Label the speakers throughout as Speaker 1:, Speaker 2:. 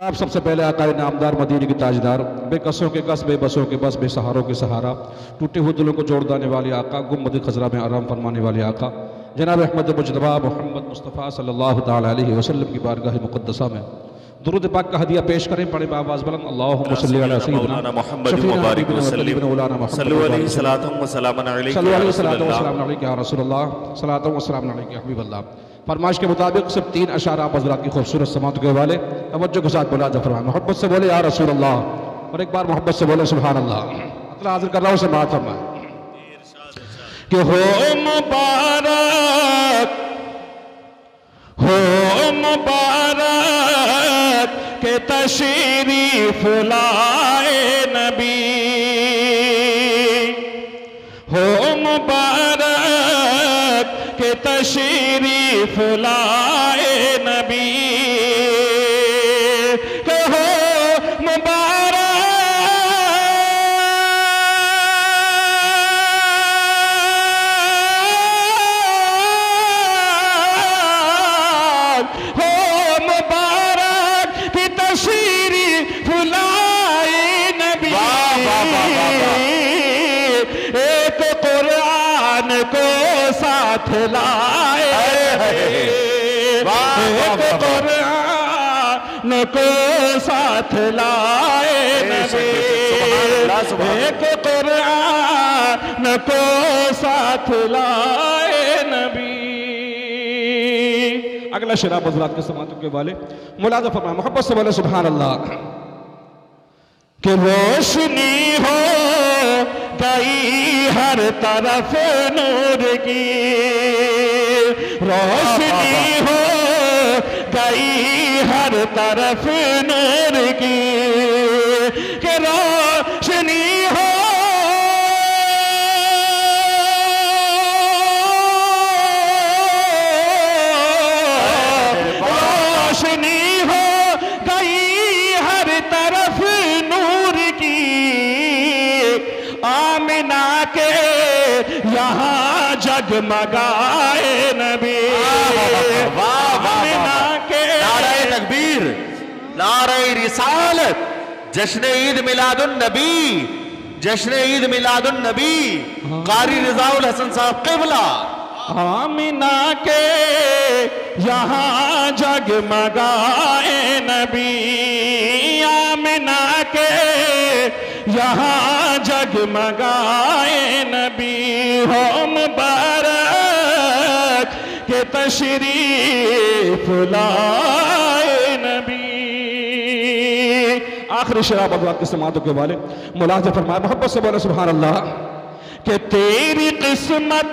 Speaker 1: आप सबसे पहले आका नामदार मदीने के ताजदार, बेकसों के कस, बेबसों के बस, बेसहारों के सहारा, टूटे हुए दिलों को जोड़ देने वाले आका, गुम्बद खजरा में आराम फरमाने वाले आका जनाब अहमद मुजतबा मोहम्मद मुस्तफ़ा सल्लल्लाहु ताला अलैहि वसल्लम की बारगाह मुक़द्दसा में दुरूद पाक का हदिया पेश करें। पढ़े आवाज़ बुलंद अल्लाहुम्मा सल्ली अला सय्यिदिना मुहम्मद व बारिक व सल्लिम सल्लल्लाहु अलैहि व सल्लम अलैका या रसूलल्लाह सलातो व सलाम अलैका या हबीबल्लाह। फरमाइश के मुताबिक सिर्फ 3 अशारा आप हज़रात की खूबसूरत समात के वाले तवज्जो के साथ बोला जफर मोहब्बत से बोले या रसूलल्लाह, और एक बार मोहब्बत से बोले सुभान अल्लाह। अतला हाजिर कर रहा हूँ समात फरमा कि हो मुबारक के तशरीफ लाए नबी, हो मुबारक के तशरीफ लाए नबी, के हो को साथ लाए, एक कुरान को साथ लाए नबी, एक कुरान को साथ लाए नबी। अगला शराब हज़रात के समातों के वाले मुलाज़ा फरमाए मोहब्बत से बोले सुभान अल्लाह। कि रोशनी हो गई हर तरफ नूर की, रोशनी हो गई हर तरफ नूर की, कि रोशनी हो रोशनी हो गई हर तरफ नूर की, आमिना के यहाँ जगमगाए नबी, आमिना के
Speaker 2: नारे तकबीर, नारे रिसालत, जश्न ईद मिलादुन नबी, जश्न ईद मिलादुन नबी, कारी रिजाउल हसन साहब क़िबला।
Speaker 1: आमिना के यहाँ जगमगाए नबी, आमिना के यहाँ जगमगाए नबी, हो मुबारक के तशरीफ लाए नबी। आखिरी शराब अज़रात के समातों के वाले मुलाज़ा फरमाए मोहब्बत से बोले सुभान अल्लाह। कि तेरी किस्मत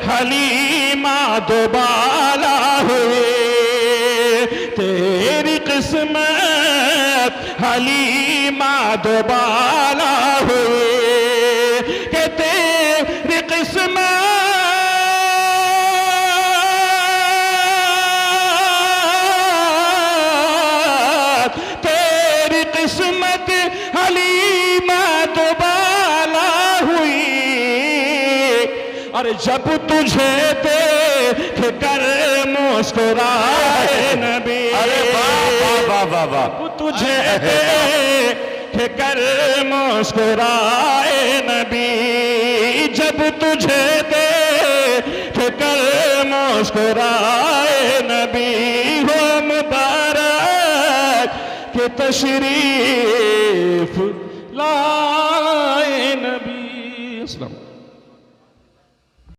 Speaker 1: हलीमा दोबाला हुए, तेरी किस्मत हलीमा दोबाला हुए, कि तेरी किस्मत हलीमा दोबाला हुई, अरे जब तुझे देख कर मुस्कुराए नबी,
Speaker 2: अरे वाह वाह वाह,
Speaker 1: तुझे देख कर मुस्कुराए नबी, जब तुझे देख कर मुस्कुराए नबी, हो मुबारक के तशरीफ लाए नबी। अस्सलाम।